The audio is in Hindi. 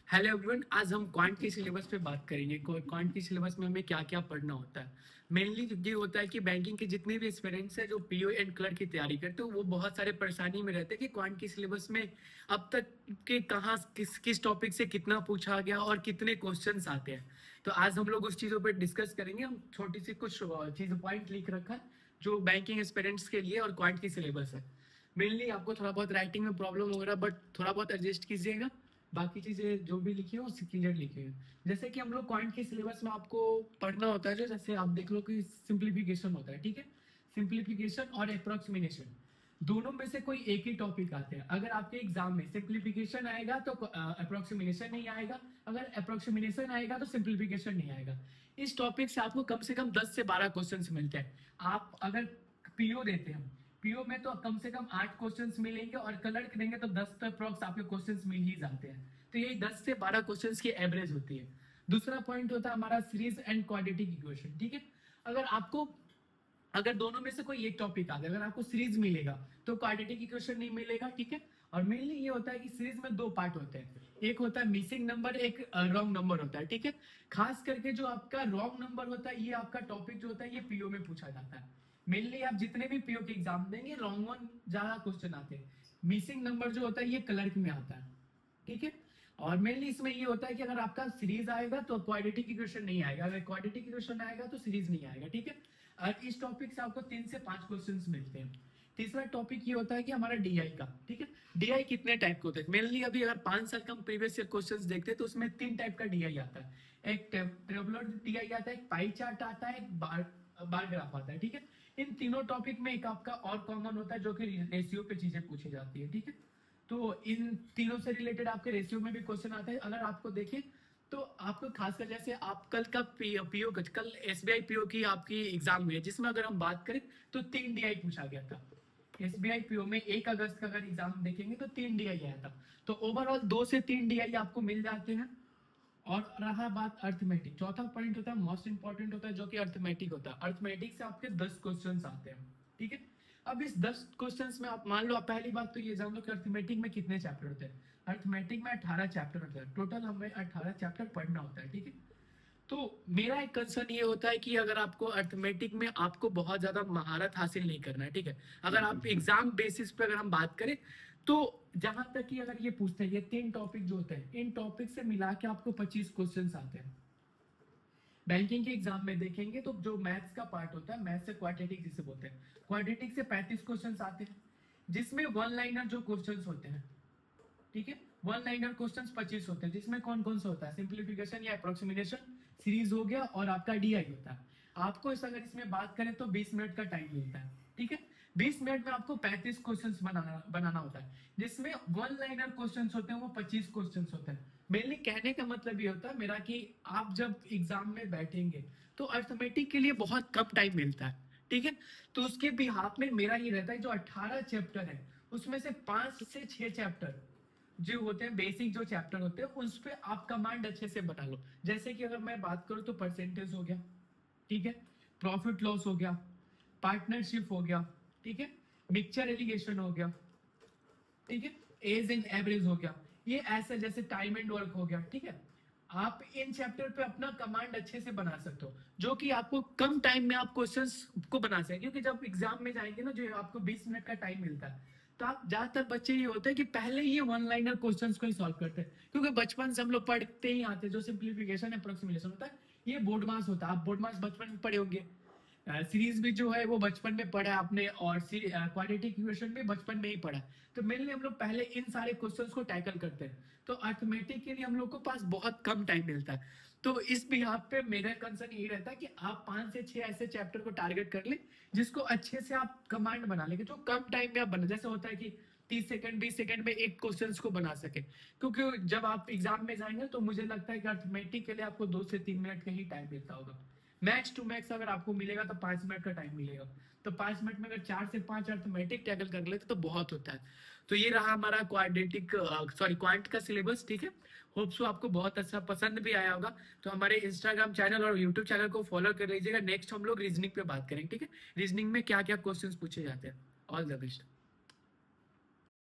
हेलो एवरीवन, आज हम क्वांट के सिलेबस पे बात करेंगे। क्वांट के सिलेबस में हमें क्या क्या पढ़ना होता है। मेनली ये होता है कि बैंकिंग के जितने भी एस्पिरेंट्स हैं जो पीओ एंड क्लर्क की तैयारी करते हैं वो बहुत सारे परेशानी में रहते हैं कि क्वांट के सिलेबस में अब तक के कहाँ किस टॉपिक से कितना पूछा गया और कितने क्वेश्चंस आते हैं। तो आज हम लोग उस चीज़ों पर डिस्कस करेंगे। हम छोटी सी कुछ चीज़ पॉइंट लिख रखा है जो बैंकिंग एस्पिरेंट्स के लिए और क्वांट की सिलेबस है। मेनली आपको थोड़ा बहुत राइटिंग में प्रॉब्लम हो रहा है, बट थोड़ा बहुत एडजस्ट कीजिएगा। बाकी चीजें जो भी लिखी है वो क्लियर लिखी है। जैसे कि हम लोग क्वांट के सिलेबस में आपको पढ़ना होता है, जो जैसे आप देख लो कि सिंप्लीफिकेशन होता है, ठीक है। सिंप्लीफिकेशन और अप्रोक्सीमेशन दोनों में से कोई एक ही टॉपिक आते हैं। अगर आपके एग्जाम में सिंप्लीफिकेशन आएगा तो अप्रोक्सीमेशन नहीं आएगा, अगर अप्रोक्सीमेशन आएगा तो सिंप्लीफिकेशन नहीं आएगा। इस टॉपिक से कम 10 से 12 क्वेश्चंस मिलते हैं। आप अगर पीओ देते हैं, पीओ में तो कम से कम 8 क्वेश्चंस मिलेंगे और क्लर्क देंगे तो 10 तक अप्रॉक्स आपके क्वेश्चंस मिल ही जाते हैं। तो यही 10 से 12 क्वेश्चंस की एवरेज होती है। दूसरा पॉइंट होता है हमारा सीरीज एंड क्वाड्रेटिक इक्वेशन, ठीक है। अगर आपको अगर दोनों में से कोई एक टॉपिक आ गया, अगर आपको सीरीज मिलेगा तो क्वाड्रेटिक इक्वेशन नहीं मिलेगा, ठीक है। और मेनली ये होता है कि सीरीज में दो पार्ट होते हैं, एक होता है मिसिंग नंबर, एक रॉन्ग नंबर होता है, ठीक है। खास करके जो आपका रॉन्ग नंबर होता है, ये आपका टॉपिक जो होता है ये पीओ में पूछा जाता है। मेनली आप जितने भी पीओ के एग्जाम देंगे रॉन्ग वन ज्यादा क्वेश्चन आते हैं। मिसिंग नंबर जो होता है ये क्लर्क में आता है, ठीक है। और मेनली इसमें ये होता है कि अगर आपका सीरीज आएगा तो क्वाड्रेटिक इक्वेशन नहीं आएगा, अगर क्वाड्रेटिक इक्वेशन आएगा तो सीरीज नहीं आएगा, ठीक है। और इस टॉपिक से आपको 3 से 5 क्वेश्चंस मिलते हैं। तीसरा टॉपिक ये होता है कि हमारा डीआई का, ठीक है। डीआई कितने टाइप के होते हैं, मेनली अभी अगर 5 साल का प्रीवियस ईयर क्वेश्चंस देखते हैं तो उसमें 3 टाइप का डीआई आता है। एक टेबुलर डीआई आता है, एक पाई चार्ट आता है, एक बार ग्राफ आता है, ठीक है। इन तीनों टॉपिक में एक आपका और कॉमन होता है जो कि रेशियो पे चीजें पूछी जाती है, ठीक है। तो इन तीनों से रिलेटेड आपके रेशियो में भी क्वेश्चन आते हैं। अगर आपको देखें तो आपको खासकर जैसे आप कल का पीओ कल एसबीआई पीओ की आपकी एग्जाम हुई है, जिसमें अगर हम बात करें तो 3 डीआई पूछा गया था। एसबीआई पीओ में 1 अगस्त का अगर एग्जाम देखेंगे तो 3 डीआई आया था। तो ओवरऑल 2 से 3 डीआई आपको मिल जाते हैं। और रहा बात अर्थमेटिक, चौथा पॉइंट होता है मोस्ट इंपॉर्टेंट होता है जो कि अर्थमेटिक होता है। अर्थमेटिक से आपके 10 क्वेश्चंस आते हैं, ठीक है। अब इस 10 क्वेश्चंस में आप मान लो, आप पहली बात तो ये जान लो कि अर्थमेटिक में कितने चैप्टर होते हैं। अर्थमेटिक में 18 चैप्टर होते हैं टोटल, हमें 18 चैप्टर पढ़ना होता है, ठीक है। तो मेरा एक कंसर्न ये होता है कि अगर आपको अर्थमेटिक में आपको बहुत ज्यादा महारत हासिल नहीं करना है, ठीक है। अगर आप एग्जाम बेसिस पे अगर हम बात करें तो जहां तक कि अगर ये पूछते हैं, ये 3 टॉपिक जो होते हैं इन टॉपिक से मिला के आपको 25 क्वेश्चन आते हैं। बैंकिंग के एग्जाम में देखेंगे तो जो मैथ्स का पार्ट होता है, मैथ्स से क्वाड्रेटिक जिसे बोलते हैं, क्वाड्रेटिक से 35 क्वेश्चन आते हैं, जिसमें वन लाइनर जो क्वेश्चन होते हैं, ठीक है। वन लाइनर क्वेश्चंस 25 होते हैं, जिसमें कौन कौन सा होता है, सिंप्लीफिकेशन या अप्रोक्सीमेशन, सीरीज हो गया और आपका डीआई होता है। आपको अगर इसमें बात करें तो 20 मिनट का टाइम मिलता है, ठीक है। 20 मिनट में आपको 35 क्वेश्चंस बनाना होता है, जिसमें वन लाइनर क्वेश्चंस होते हैं वो 25 क्वेश्चंस होते हैं। मेनली कहने का मतलब ये होता है मेरा कि आप जब एग्जाम में बैठेंगे तो अर्थमेटिक के लिए बहुत कम टाइम मिलता है, ठीक है। तो उसके बिहाफ में मेरा ये रहता है जो 18 चैप्टर है उसमें से 5 से 6 चैप्टर जो होते हैं, बेसिक जो चैप्टर होते हैं उस पे आप कमांड अच्छे से बना लो। जैसे कि अगर मैं बात करूं तो परसेंटेज हो गया, ठीक है। प्रॉफिट लॉस हो गया, पार्टनरशिप हो गया, ठीक है। मिक्सचर एलिगेशन हो गया, ठीक है। एज एंड एवरेज हो गया, ये ऐसे जैसे टाइम एंड वर्क हो गया, ठीक है। आप इन चैप्टर पे अपना कमांड अच्छे से बना सकते हो, जो कि आपको कम टाइम में आप क्वेश्चंस को बना सके। क्योंकि जब एग्जाम में जाएंगे ना, जो आपको 20 मिनट का टाइम मिलता है, तो आप ज्यादातर बच्चे ये होते हैं कि पहले ही वन लाइनर क्वेश्चंस को ही सॉल्व करते हैं, क्योंकि बचपन से हम लोग पढ़ते ही आते हैं। जो सिंप्लीफिकेशन अप्रोक्सीमेशन होता है ये बोर्ड मास होता है, आप बोर्ड मास बचपन में पढ़े होंगे। सीरीज भी जो है वो बचपन में पढ़ा आपने, और क्वाड्रेटिक इक्वेशन भी बचपन में ही पढ़ा। तो मेनली हम लोग पहले इन सारे क्वेश्चंस को टैकल करते हैं। तो अर्थमेटिक के लिए हम लोग को पास बहुत कम टाइम मिलता है। तो इस बिहाफ पे मेरा कंसर्न यही रहता है कि आप 5 से 6 ऐसे चैप्टर को टारगेट कर ले जिसको अच्छे से आप कमांड बना लेंगे, जो कम टाइम में आप बना, जैसे होता है कि 30 सेकंड 20 सेकंड में एक क्वेश्चंस को बना सके। क्योंकि जब आप एग्जाम में जाएंगे तो मुझे लगता है कि अर्थमेटिक के लिए आपको 2 से 3 मिनट का ही टाइम मिलता होगा। मैक्स टू मैक्स अगर आपको मिलेगा तो 5 मिनट का टाइम मिलेगा। तो 5 मिनट में अगर 4 से 5 अर्थमेटिक टैकल कर लेते तो बहुत होता है। तो ये रहा हमारा क्वांट का सिलेबस, ठीक है। होप सो आपको बहुत अच्छा पसंद भी आया होगा। तो हमारे इंस्टाग्राम चैनल और यूट्यूब चैनल को फॉलो कर लीजिएगा। नेक्स्ट हम लोग रीजनिंग पे बात करेंगे, ठीक है। रीजनिंग में क्या क्या क्वेश्चन पूछे जाते हैं। All the best.